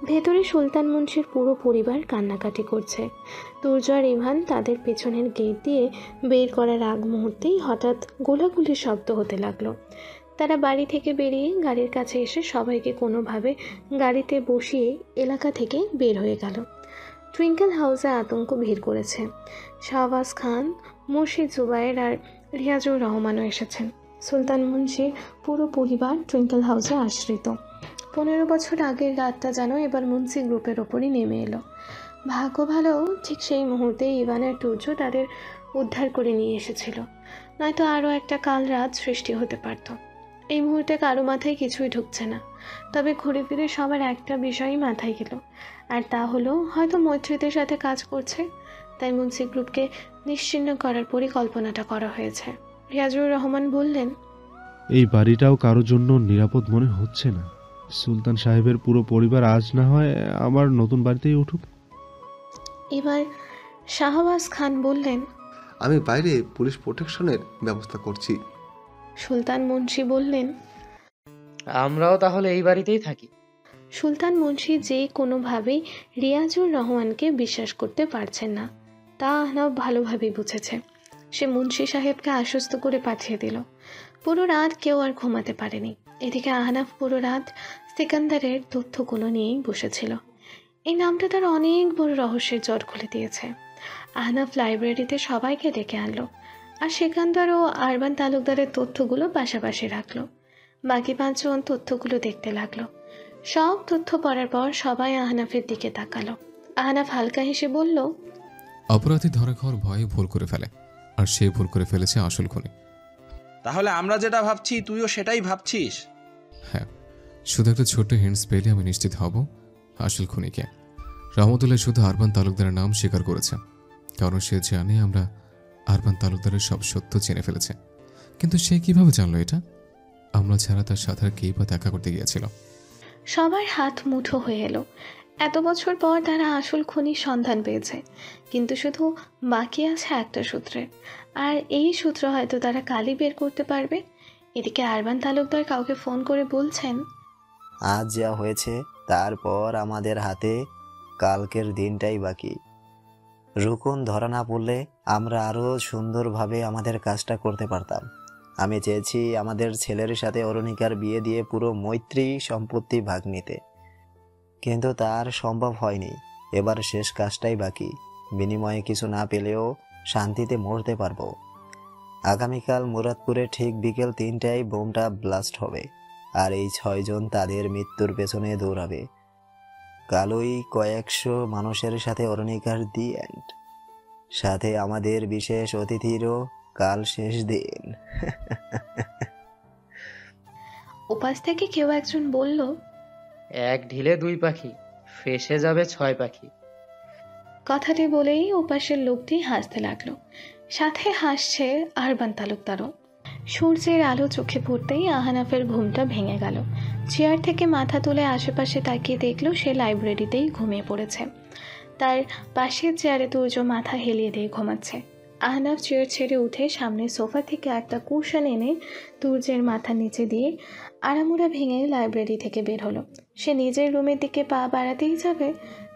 S3: ভেতরে সুলতান মুন্সির পুরো পরিবার কান্নাকাটি করছে। তুর্য আর ইভান তাদের পেছনের গেট দিয়ে বের করার আগ মুহূর্তেই হঠাৎ গোলাগুলির শব্দ হতে লাগলো। তারা বাড়ি থেকে বেরিয়ে গাড়ির কাছে এসে সবাইকে কোনোভাবে গাড়িতে বসিয়ে এলাকা থেকে বের হয়ে গেল। টুইঙ্কেল হাউসে আতঙ্ক ভিড় করেছে। শাহবাজ খান, মুর্শিদ জুবায়ের আর রিয়াজুর রহমানও এসেছেন। সুলতান মুন্সির পুরো পরিবার টুইঙ্কেল হাউসে আশ্রিত। 15 বছর আগের রাতটা যেন এবার মুন্সি গ্রুপের ওপরই নেমে এলো। ভাগ্য ভালো, ঠিক সেই মুহূর্তে ইভান আর তুর্য তাদের উদ্ধার করে নিয়ে এসেছিল, নয়তো আরও একটা কাল রাত সৃষ্টি হতে পারত। এই মুহূর্তে কারো মাথায় কিছুই ঢুকছে না। তবে ঘুরে ফিরে সবার একটা বিষয়ই মাথায় গেল, আর তা হলো হয়তো মৈত্রীদের সাথে কাজ করছে, তাই মুন্সি গ্রুপকে নিশ্চিহ্ন করার পরিকল্পনাটা করা হয়েছে। রিয়াজুর রহমান বললেন,
S15: এই বাড়িটাও কারোর জন্য নিরাপদ মনে হচ্ছে না। সুলতান সাহেবের পুরো পরিবার আজ না হয় আমার নতুন বাড়িতেই উঠুক।
S3: এবার শাহবাজ খান বললেন,
S16: আমি বাইরে পুলিশ প্রোটেকশনের ব্যবস্থা করছি।
S3: সুলতান মুন্সি বললেন,
S14: আমরাও তাহলে এই বাড়িতেই থাকি।
S3: সুলতান মুন্সি যে কোনোভাবেই রিয়াজুর রহমানকে বিশ্বাস করতে পারছেন না, তা আহনাফ ভালোভাবেই বুঝেছে। সে মুন্সি সাহেবকে আশ্বস্ত করে পাঠিয়ে দিল। পুরো রাত কেউ আর ঘুমাতে পারেনি। এদিকে আহনাফ পুরো রাত সিকান্দারের তথ্যগুলো নিয়েই বসেছিল। এই নামটা তার অনেক বড় রহস্যের জট খুলে দিয়েছে। আহনাফ লাইব্রেরিতে সবাইকে ডেকে আনলো, আর সিকান্দার ও আরবান তালুকদারের তথ্যগুলো পাশাপাশি রাখলো। বাকি 5 জন তথ্যগুলো দেখতে লাগলো। সব তথ্য পড়ার পর সবাই আহনাফের দিকে তাকালো। আহনাফ হালকা হেসে বলল,
S4: অপরাধী ধরা খাওয়ার ভয়ে ভুল করে ফেলে, আর সে ভুল করে ফেলেছে আসল খুনি।
S6: তাহলে আমরা যেটা ভাবছি তুইও সেটাই ভাবছিস?
S4: হ্যাঁ, শুধু একটা ছোট্ট হিন্টস পেলে আমি নিশ্চিত হব আসল খুনিকে। রহমতুল্লাহ শুধু আরবান তালুকদারের নাম স্বীকার করেছে, কারণ সে জানে আমরা আরবান তালুকদারের সব সত্য জেনে ফেলেছে। কিন্তু সে কিভাবে জানলো এটা? আমরা ছাড়া তার সাথে আর কেই বা দেখা করতে গিয়েছিল?
S3: সবার হাত মুঠো হয়ে এলো। এত বছর পর তারা আসল খুনির সন্ধান পেয়েছে, কিন্তু শুধু বাকি আছে একটা সূত্রের, আর এই সূত্র হয়তো তারা কালই বের করতে পারবে। এদিকে আরবান তালুকদার কাউকে ফোন করে বলছেন,
S5: আজ যা হয়েছে তারপর আমাদের হাতে কালকের দিনটাই বাকি। রুকন ধরা না পড়লে আমরা আরও সুন্দরভাবে আমাদের কাজটা করতে পারতাম। আমি চেয়েছি আমাদের ছেলের সাথে অরুণিকার বিয়ে দিয়ে পুরো মৈত্রী সম্পত্তি ভাগ নিতে, কিন্তু তার সম্ভব হয়নি। এবার শেষ কাজটাই বাকি। বিনিময়ে কিছু না পেলেও শান্তিতে মরতে পারবো। আগামীকাল মুরাদপুরে ঠিক বিকেল 3টায় বোমটা ব্লাস্ট হবে, আর এই 6 জন তাদের মৃত্যুর পেছনে দৌড়াবে। কালই কয়েকশো মানুষের সাথে অরুণিকার দি এন্ড, সাথে আমাদের বিশেষ অতিথিরও কাল শেষ দিন।
S3: উপাস থেকে কেউ একজন বলল,
S14: এক ঢিলে 2 পাখি, ফেসে যাবে 6 পাখি।
S3: কথাটি বলেই উপাসের লোকটি হাসতে লাগলো, সাথে হাসছে আরবান তালুকদারও। সূর্যের আলো চোখে পড়তেই আহনাফের ঘুমটা ভেঙে গেল। চেয়ার থেকে মাথা তুলে আশেপাশে তাকিয়ে দেখলো সে লাইব্রেরিতেই ঘুমিয়ে পড়েছে। তার পাশের চেয়ারে তুর্য মাথা হেলিয়ে দিয়ে ঘুমাচ্ছে। আহনাফ চেয়ার ছেড়ে উঠে সামনের সোফা থেকে একটা কুশন এনে তুর্যের মাথার নিচে দিয়ে আড়ামোড়া ভেঙে লাইব্রেরি থেকে বের হলো। সে নিজের রুমের দিকে পা বাড়াতেই যাবে,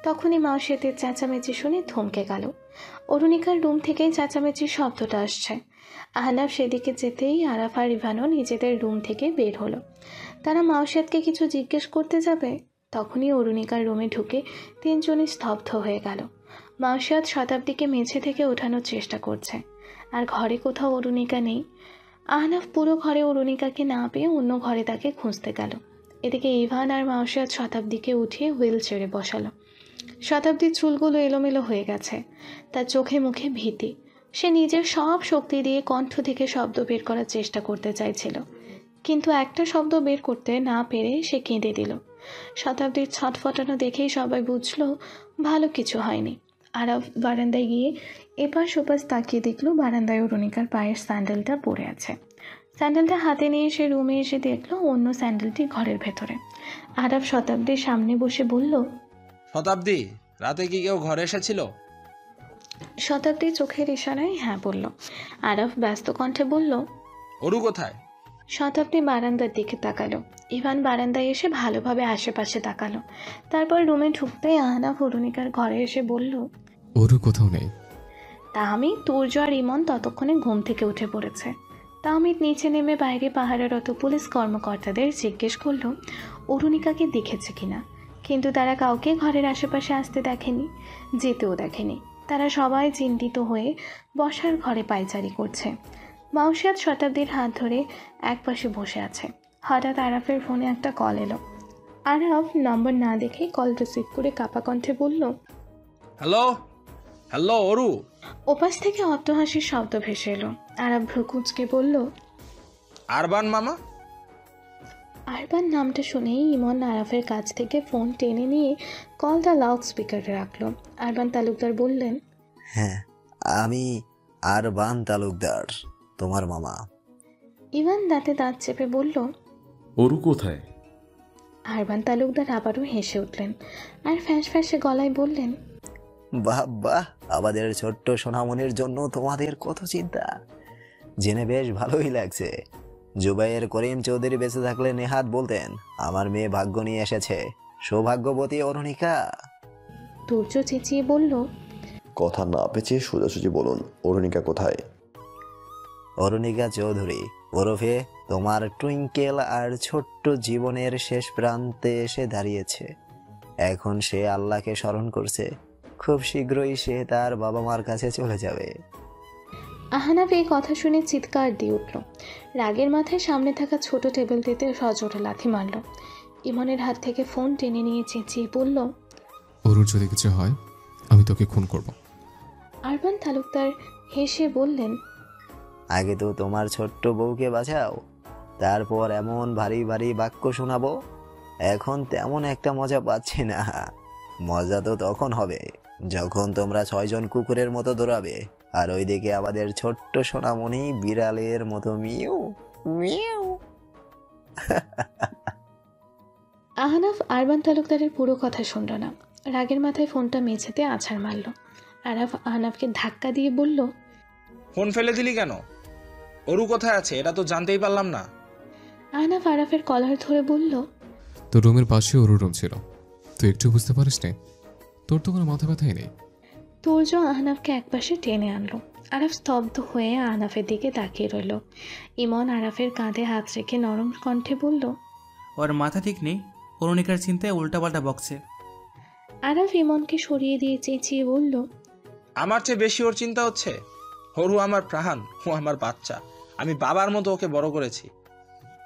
S3: তখনই মাওশেতের চেঁচামেচি শুনে থমকে গেল। অরুণিকার রুম থেকেই চেঁচামেচির শব্দটা আসছে। আহনাফ সেদিকে যেতেই আরাফ আর ইভানও নিজেদের রুম থেকে বের হলো। তারা মাওশেদকে কিছু জিজ্ঞেস করতে যাবে, তখনই অরুণিকার রুমে ঢুকে 3 জনই স্তব্ধ হয়ে গেল। মাওশেদ শতাব্দীকে মেঝে থেকে ওঠানোর চেষ্টা করছে, আর ঘরে কোথাও অরুণিকা নেই। আহনাফ পুরো ঘরে অরুণিকাকে না পেয়ে অন্য ঘরে তাকে খুঁজতে গেল। এদিকে ইভান আর মাওশেদ শতাব্দীকে উঠিয়ে হুইল চেয়ারে বসালো। শতাব্দীর চুলগুলো এলোমেলো হয়ে গেছে, তার চোখে মুখে ভীতি। সে নিজের সব শক্তি দিয়ে কণ্ঠ থেকে শব্দ বের করার চেষ্টা করতে চাইছিল, কিন্তু একটা শব্দ বের করতে না পেরে সে কেঁদে দিল। শতাব্দীর ছটফটানো দেখেই সবাই বুঝলো ভালো কিছু হয়নি। আরাফ বারান্দায় গিয়ে এপাশ ওপাশ তাকিয়ে দেখলো বারান্দায় অরুণিকার পায়ের স্যান্ডেলটা পড়ে আছে। স্যান্ডেলটা হাতে নিয়ে সে রুমে এসে দেখলো অন্য স্যান্ডেলটি ঘরের ভেতরে। আরাফ শতাব্দীর সামনে বসে বলল,
S6: শতাব্দী, রাতে কি কেউ ঘরে এসেছিল?
S3: শতাব্দী চোখের ইশারায় হ্যাঁ বলল। আরাফ ব্যস্ত কণ্ঠে বলল,
S6: অরু কোথায়?
S3: শতাব্দী বারান্দার দিকে তাকালো। ইভান বারান্দায় এসে ভালোভাবে আশেপাশে তাকালো। তারপর রুমে ঢুকতেই আহনাফ অরুণিকার ঘরে এসে বলল,
S4: ওরও কোথাও নেই।
S3: তাহমিদ, তুর্য আর ইমন ততক্ষণে ঘুম থেকে উঠে পড়েছে। তাহমিদ নিচে নেমে বাইরে পাহারারত পুলিশ কর্মকর্তাদের জিজ্ঞেস করলো অরুণিকাকে দেখেছে কিনা, কিন্তু তারা কাউকে ঘরের আশেপাশে আসতে দেখেনি, যেতেও দেখেনি। তারা সবাই চিন্তিত হয়ে বসার ঘরে পায়চারি করছে। মাওশেদ শতাব্দীর হাত ধরে একপাশে বসে আছে। হঠাৎ আরাফের ফোনে একটা কল এলো। আরাফ নম্বর না দেখেই কল রিসিভ করে কাপা কণ্ঠে বলল,
S6: হ্যালো হ্যালো অরু।
S3: ওপাশ থেকে অট্টহাসির শব্দ ভেসে এলো। আরাফ ভ্রু কুঁচকে বলল,
S6: আরবান মামা।
S3: আরবান নামটা শুনেই ইমন আরাফের কাছ থেকে ফোন টেনে নিয়ে কলটা লাউড স্পিকারে রাখলো। আরবান তালুকদার বললেন,
S5: হ্যাঁ, আমি আরবান তালুকদার, তোমার মামা।
S3: ইভান দাঁতে দাঁত চেপে বলল,
S8: অরু কোথায়?
S3: আরবান তালুকদার আবারও হেসে উঠলেন আর ফ্যাঁস ফ্যাঁসে গলায় বললেন,
S5: বাহ বাহ, আমাদের ছোট্ট সোনামনির জন্য তোমাদের কত চিন্তা, জেনে বেশ ভালোই লাগছে। জুবাইর করিম চৌধুরী বেঁচে থাকলে নেহাত বলতেন আমার মেয়ে ভাগ্য নিয়ে এসেছে, সৌভাগ্যবতী অরুণিকা।
S3: তুর্য চেঁচিয়ে বলল,
S7: কথা না পেঁচিয়ে সোজাসুজি বলুন, অরুণিকা কোথায়?
S5: অরুণিকা চৌধুরী ওরফে তোমার টুইঙ্কেল আর ছোট্ট জীবনের শেষ প্রান্তে এসে দাঁড়িয়েছে। এখন সে আল্লাহকে স্মরণ করছে। খুব শীঘ্রই সে তার বাবা মার কাছে চলে যাবে।
S3: আহনাফ এই কথা শুনে চিৎকার দিয়ে উঠল। রাগের মাথায় সামনে থাকা ছোট টেবিলটিতে সজোরে লাথি মারল। ইমনের হাত থেকে ফোন টেনে নিয়ে চেঁচিয়ে বলল,
S4: ওরুর যদি কিছু হয় আমি তোকে খুন করব।
S3: আরবান তালুকদার হেসে বললেন,
S5: আগে তো তোমার ছোট্ট বউকে বাঁচাও, তারপর এমন ভারী ভারী বাক্য শোনাবো। এখন তেমন একটা মজা পাচ্ছি না। মজা তো তখন হবে যখন তোমরা 6 জন কুকুরের মতো দৌড়াবে, আর ওইদিকে আমাদের ছোট্ট সোনামণি বিড়ালের মতো মিউ মিউ।
S3: আহনাফ আরবান তালুকদারের পুরো কথা শুনল না। রাগের মাথায় ফোনটা মেঝেতে আছাড় মারল। আরাফ আহনাফকে ধাক্কা দিয়ে বলল,
S6: ফোন ফেলে দিলি কেন? অরু কোথায় আছে এটা তো জানতেই পারলাম না।
S3: আহনাফ আরাফের কলার ধরে বলল,
S4: তোর রুমের পাশে ওরুর রুম ছিল, তুই একটু বুঝতে পারিস নি? তোর তো কোনো মাথা ব্যথাই নেই।
S3: তুর্য আহনাফকে একপাশে টেনে আনলো। আরাফ স্তব্ধ হয়ে আহনাফের দিকে তাকিয়ে রইল। ইমন আরাফের কাঁধে হাত রেখে নরম কণ্ঠে বলল,
S10: ওর মাথা ঠিক নেই, অরুণিকার চিন্তায় উল্টাপাল্টা বকছে।
S3: আরাফ ইমনকে সরিয়ে দিয়ে চেঁচিয়ে বলল,
S6: আমার চেয়ে বেশি ওর চিন্তা হচ্ছে। অরু আমার প্রাণ, ও আমার বাচ্চা। আমি বাবার মতো ওকে বড় করেছি।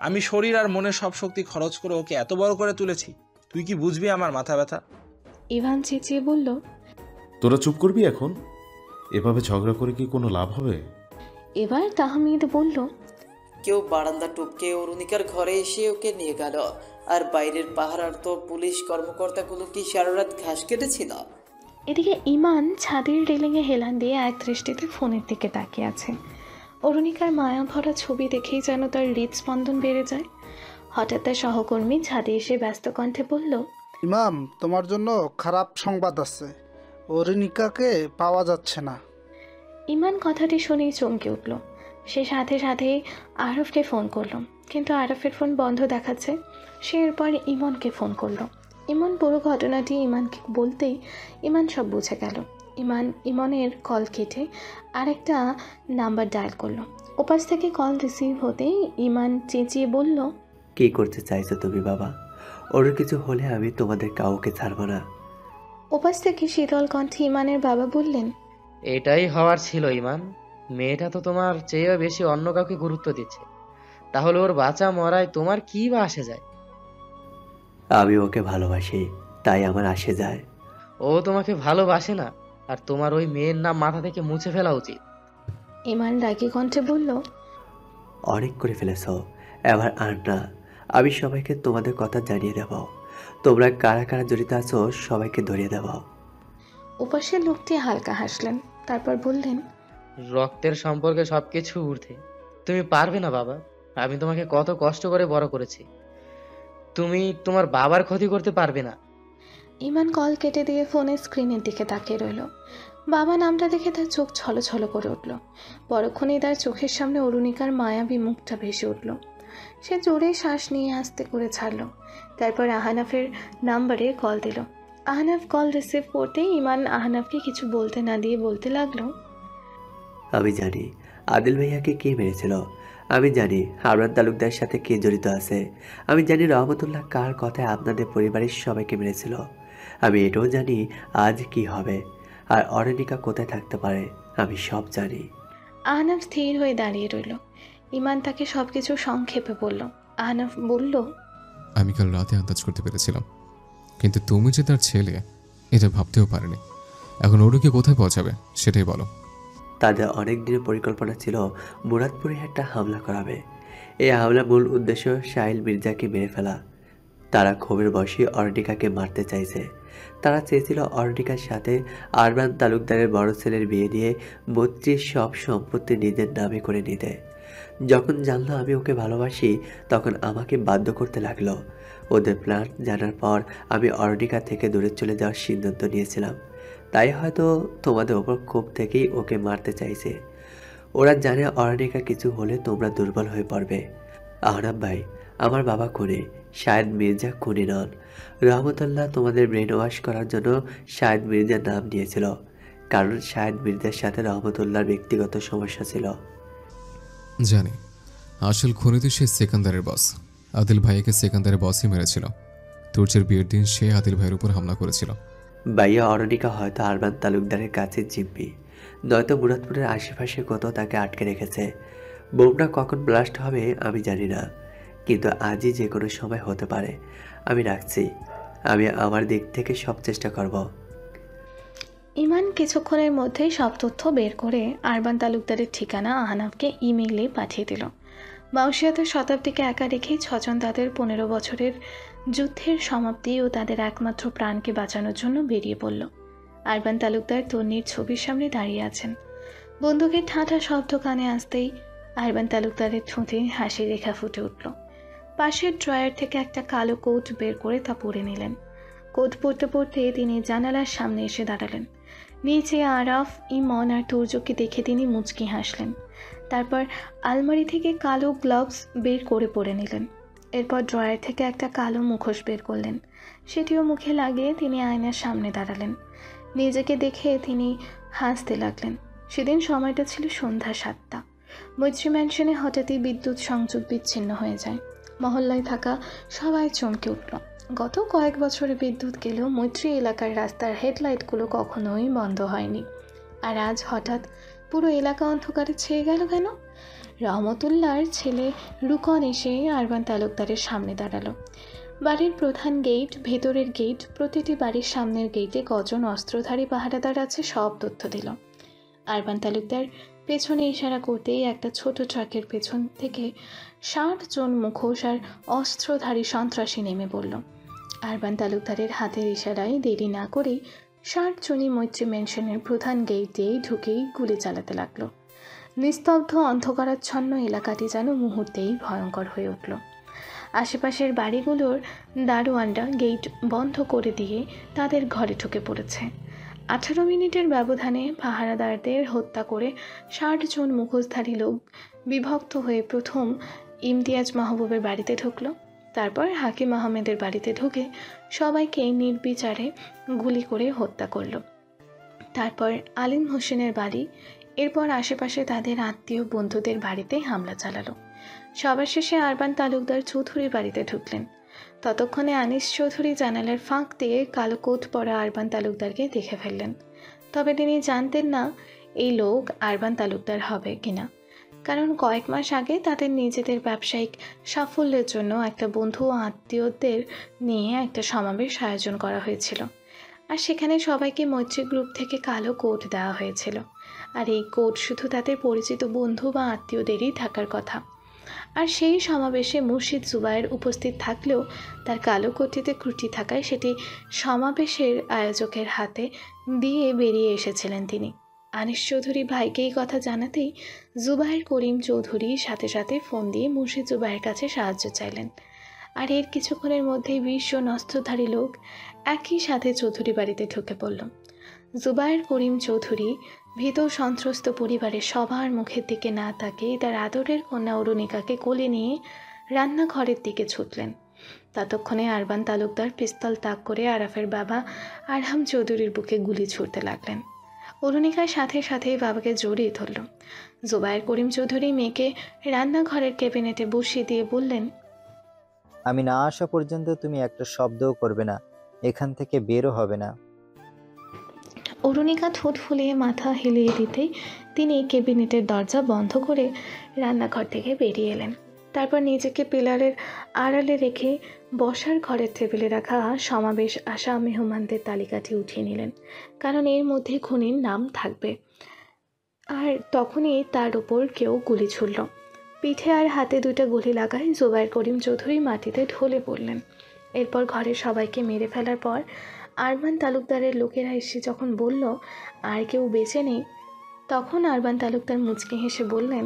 S6: আমি শরীর আর মনের সব শক্তি খরচ করে ওকে এত বড় করে তুলেছি। তুই কি বুঝবি আমার মাথা ব্যথা?
S3: ইভান চেঁচিয়ে বলল,
S8: তোরা চুপ করবি এখন? এভাবে ঝগড়া করে কি কোনো লাভ হবে?
S3: এবার তাহমিদ বলল,
S9: কেউ বারান্দা টপকে অরুণিকার ঘরে এসে ওকে নিয়ে গেল। আর বাইরের পাহারার তো পুলিশ কর্মকর্তাগুলো কি সারা রাত ঘাস কেটেছিল।
S3: এদিকে ইমান ছাদের রেলিংয়ে হেলান দিয়ে এক দৃষ্টিতে ফোনের দিকে তাকিয়ে আছে। অরুণিকার মায়া ভরা ছবি দেখেই যেন তার হৃদস্পন্দন বেড়ে যায়। হঠাৎ তার সহকর্মী ছাদে এসে ব্যস্ত কণ্ঠে বলল,
S17: ইমাম, তোমার জন্য খারাপ সংবাদ আছে। অরুণিকাকে পাওয়া যাচ্ছে না।
S3: ইমান কথাটি শুনেই চমকে উঠল। সে সাথে সাথেই আরফকে ফোন করলো, কিন্তু আরফের ফোন বন্ধ দেখাচ্ছে। সে এরপর ইমনকে ফোন করলো। ইমন পুরো ঘটনাটি ইমানকে বলতেই ইমান সব বুঝে গেল। ইমনের কল কেটে আরেকটা নাম্বার ডায়াল করলো। ওপাশ থেকে কল রিসিভ হতেই ইমান চেঁচিয়ে বলল,
S2: কি করতে চাইছো তুমি বাবা? ওর কিছু হলে আমি তোমাদের কাউকে ছাড়বো না।
S3: ওপাশ থেকে শীতল কণ্ঠে ইমানের বাবা বললেন,
S14: এটাই হওয়ার ছিল ইমান। মেয়েটা তো তোমার চেয়েও বেশি অন্য কাউকে গুরুত্ব দিচ্ছে, তাহলে ওর বাঁচা মরায় তোমার কি বা আসে যায়?
S2: আমি ওকে ভালোবাসি, তাই আমার আসে যায়।
S14: ও তোমাকে ভালোবাসে না, আর তোমার ওই মেয়ের নাম মাথা থেকে মুছে ফেলা উচিত।
S3: ইমান রাগী কণ্ঠে বলল,
S2: অনেক করে ফেলেছ, এবার আর না। আমি সবাইকে তোমাদের কথা জানিয়ে দেব। তোমরা কারা কারা জড়িত আছো সবাইকে ধরিয়ে দেব।
S3: ওপাশের লোকটি হালকা হাসলেন, তারপর বললেন,
S14: রক্তের সম্পর্কে সবকিছু ঊর্ধ্বে। তুমি পারবে না বাবা, আমি তোমাকে কত কষ্ট করে বড় করেছি। তুমি তোমার বাবার ক্ষতি করতে পারবে না।
S3: ইমান কল কেটে দিয়ে ফোনের স্ক্রিনের দিকে তাকিয়ে রইল। বাবা নামটা দেখে তার চোখ ছলছল করে উঠল। পরক্ষণেই তার চোখের সামনে অরুণিকার মায়াবী মুখটা ভেসে উঠল। সে জোরে শ্বাস নিয়ে আস্তে করে ছাড়ল। তারপর আহনাফের নাম্বারে কল দিল। আহনাফ কল রিসিভ করতেই ইমান আহনাফকে কিছু বলতে না দিয়ে বলতে লাগলো,
S2: আমি জানি আদিল ভাইয়াকে কে মেরেছিল। আমি জানি হারুন তালুকদারের সাথে কে জড়িত আছে। আমি জানি রহমতুল্লাহ কার কথায় আপনাদের পরিবারের সবাইকে মেরেছিল। আমি এটাও জানি আজ কি হবে আর অরুণিকা কোথায় থাকতে পারে। আমি সব জানি।
S3: আহনাফ স্থির হয়ে দাঁড়িয়ে রইল। ইমান তাকে সবকিছু সংক্ষেপে বলল। আহনাফ বলল,
S4: আমি কাল রাতে আন্দাজ করতে পেরেছিলাম, কিন্তু তুমি যে তার ছেলে এটা ভাবতেও পারিনি। এখন ওরুকে কোথায় পৌঁছাবে সেটাই বলো।
S2: তাদের অনেক দিনের পরিকল্পনা ছিল মুরাদপুরে একটা হামলা করাবে। এই হামলার মূল উদ্দেশ্য সাহিল মির্জাকে মেরে ফেলা। তারা ক্ষোভের বশে অরুণিকাকে মারতে চাইছে। তারা চেয়েছিল অরুণিকার সাথে আরবান তালুকদারের বড় ছেলের বিয়ে দিয়ে 32 সব সম্পত্তি নিজের নামে করে নিতে। যখন জানলো আমি ওকে ভালোবাসি তখন আমাকে বাধ্য করতে লাগলো। ওদের প্ল্যান জানার পর আমি অরুণিকা থেকে দূরে চলে যাওয়ার সিদ্ধান্ত নিয়েছিলাম। তাই হয়তো তোমাদের ওপর ক্ষোভ থেকেই ওকে মারতে চাইছে। ওরা জানে অরুণিকা কিছু হলে তোমরা দুর্বল হয়ে পড়বে। আহনাব ভাই, আমার বাবা খুনে, শাহেদ মির্জা খুনি নন। রহমতুল্লাহ তোমাদের ব্রেন ওয়াশ করার জন্য শাহেদ মির্জার নাম নিয়েছিল, কারণ শাহেদ মির্জার সাথে রহমতুল্লাহর ব্যক্তিগত সমস্যা ছিল।
S4: জানি, আসল খুনি তো সে সেকান্দারের বস। আদিল ভাইয়াকে সেকান্দারের বসই মেরেছিল। তুর্যের বিয়ের দিন সে আদিল ভাইয়ের উপর হামলা করেছিল।
S2: ভাইয়া অরণিকা হয়তো আরমান তালুকদারের কাছে জিম্মি, নয়তো মুরাদপুরের আশেপাশে কোথাও তাকে আটকে রেখেছে। বোমটা কখন ব্লাস্ট হবে আমি জানি না, কিন্তু আজই যে কোনো সময় হতে পারে। আমি রাখছি, আমি আমার দিক থেকে সব চেষ্টা করব।
S3: ইমান কিছুক্ষণের মধ্যেই সব তথ্য বের করে আরবান তালুকদারের ঠিকানা আহনাফকে ইমেইলে পাঠিয়ে দিল। বাউশিয়াতের শতাব্দীকে একা রেখেই ছজন তাদের 15 বছরের যুদ্ধের সমাপ্তি ও তাদের একমাত্র প্রাণকে বাঁচানোর জন্য বেরিয়ে পড়ল। আরবান তালুকদার তন্নির ছবির সামনে দাঁড়িয়ে আছেন। বন্দুকের ঠাঁটা শব্দ কানে আসতেই আরবান তালুকদারের ঠোঁটে হাসি রেখা ফুটে উঠল। পাশের ড্রয়ার থেকে একটা কালো কোট বের করে তা পরে নিলেন। কোট পরতে পরতে তিনি জানালার সামনে এসে দাঁড়ালেন। নিচে আরাফ, ইমন আর তুর্যকে দেখে তিনি মুচকি হাসলেন। তারপর আলমারি থেকে কালো গ্লাভস বের করে পরে নিলেন। এরপর ড্রয়ার থেকে একটা কালো মুখোশ বের করলেন। সেটিও মুখে লাগিয়ে তিনি আয়নার সামনে দাঁড়ালেন। নিজেকে দেখে তিনি হাসতে লাগলেন। সেদিন সময়টা ছিল সন্ধ্যা 7টা। মৈত্রী ম্যানশনে হঠাৎই বিদ্যুৎ সংযোগ বিচ্ছিন্ন হয়ে যায়। মহল্লায় থাকা সবাই চমকে উঠল। গত কয়েক বছরে বিদ্যুৎ গেলেও মৈত্রী এলাকার রাস্তার হেডলাইটগুলো কখনোই বন্ধ হয়নি। আর আজ হঠাৎ পুরো এলাকা অন্ধকারে ছেয়ে গেল কেন? রহমতুল্লাহর ছেলে রুকন এসে আরবান তালুকদারের সামনে দাঁড়ালো। বাড়ির প্রধান গেট, ভেতরের গেট, প্রতিটি বাড়ির সামনের গেটে কজন অস্ত্রধারী পাহারাদার আছে সব তথ্য দিল। আরবান তালুকদার পেছনে ইশারা করতেই একটা ছোট ট্রাকের পেছন থেকে 60 জন মুখোশ আর অস্ত্রধারী সন্ত্রাসী নেমে পড়ল। আরবান তালুকদারের হাতের ইশারায় দেরি না করেই 60 জনই মৈত্রী ম্যানশনের প্রধান গেট দিয়ে ঢুকেই গুলি চালাতে লাগলো। নিস্তব্ধ অন্ধকারাচ্ছন্ন এলাকাটি যেন মুহূর্তেই ভয়ঙ্কর হয়ে উঠল। আশেপাশের বাড়িগুলোর দারোয়ানরা গেট বন্ধ করে দিয়ে তাদের ঘরে ঢুকে পড়েছে। 18 মিনিটের ব্যবধানে পাহারাদারদের হত্যা করে 60 জন মুখোশধারী লোক বিভক্ত হয়ে প্রথম ইমতিয়াজ মাহবুবের বাড়িতে ঢুকলো। তারপর হাকিম আহমেদের বাড়িতে ঢুকে সবাইকে নির্বিচারে গুলি করে হত্যা করলো। তারপর আলিম হোসেনের বাড়ি, এরপর আশেপাশে তাদের আত্মীয় বন্ধুদের বাড়িতে হামলা চালালো। সবার শেষে আরবান তালুকদার চৌধুরীর বাড়িতে ঢুকলেন। ততক্ষণে আনিস চৌধুরী জানালার ফাঁক দিয়ে কালো কোট পরা আরবান তালুকদারকে দেখে ফেললেন। তবে তিনি জানতেন না এই লোক আরবান তালুকদার হবে কিনা, কারণ কয়েক মাস আগে তাদের নিজেদের ব্যবসায়িক সাফল্যের জন্য একটা বন্ধু ও আত্মীয়দের নিয়ে একটা সমাবেশ আয়োজন করা হয়েছিল। আর সেখানে সবাইকে মৈত্রী গ্রুপ থেকে কালো কোট দেওয়া হয়েছিল। আর এই কোট শুধু তাদের পরিচিত বন্ধু বা আত্মীয়দেরই থাকার কথা। আর সেই সমাবেশে মুর্শিদ জুবায়ের উপস্থিত থাকলেও তার কালো কোটিতে ত্রুটি থাকায় সেটি সমাবেশের আয়োজকের হাতে দিয়ে বেরিয়ে এসেছিলেন তিনি। আনিস চৌধুরী ভাইকে এই কথা জানাতেই জুবায়ের করিম চৌধুরী সাথে সাথে ফোন দিয়ে মুর্শিদ জুবায়ের কাছে সাহায্য চাইলেন। আর এর কিছুক্ষণের মধ্যেই 20 জন অস্ত্রধারী লোক একই সাথে চৌধুরী বাড়িতে ঢুকে পড়ল। জুবায়ের করিম চৌধুরী ভীত সন্ত্রস্ত পরিবারের সবার মুখের দিকে না তাকিয়ে তার আদরের কন্যা অরুণিকাকে কোলে নিয়ে রান্নাঘরের দিকে ছুটলেন। ততক্ষণে আরবান তালুকদার পিস্তল তাক করে আরাফের বাবা আরহাম চৌধুরীর বুকে গুলি ছুড়তে লাগলেন। অরুণিকার সাথে সাথে বাবাকে জড়িয়ে ধরল। জুবায়ের করিম চৌধুরী মেয়েকে রান্নাঘরের ক্যাবিনেটে বসিয়ে দিয়ে বললেন,
S18: আমি না আসা পর্যন্ত তুমি একটা শব্দও করবে না, এখান থেকে বেরও হবে না।
S3: অরুণিকা ঠোঁট ফুলিয়ে মাথা হেলিয়ে দিতেই তিনি ক্যাবিনেটের দরজা বন্ধ করে রান্নাঘর থেকে বেরিয়ে এলেন। তারপর নিজেকে পিলারের আড়ালে রেখে বসার ঘরের টেবিলে রাখা সমাবেশ আসা মেহমানদের তালিকাটি উঠিয়ে নিলেন, কারণ এর মধ্যে খুনির নাম থাকবে। আর তখনই তার উপর কেউ গুলি ছুড়ল। পিঠে আর হাতে 2টা গুলি লাগায় জুবায়ের করিম চৌধুরী মাটিতে ঢলে পড়লেন। এরপর ঘরের সবাইকে মেরে ফেলার পর আরবান তালুকদারের লোকেরা এসে যখন বলল আর কেউ বেঁচে নেই, তখন আরবান তালুকদার মুচকি হেসে বললেন,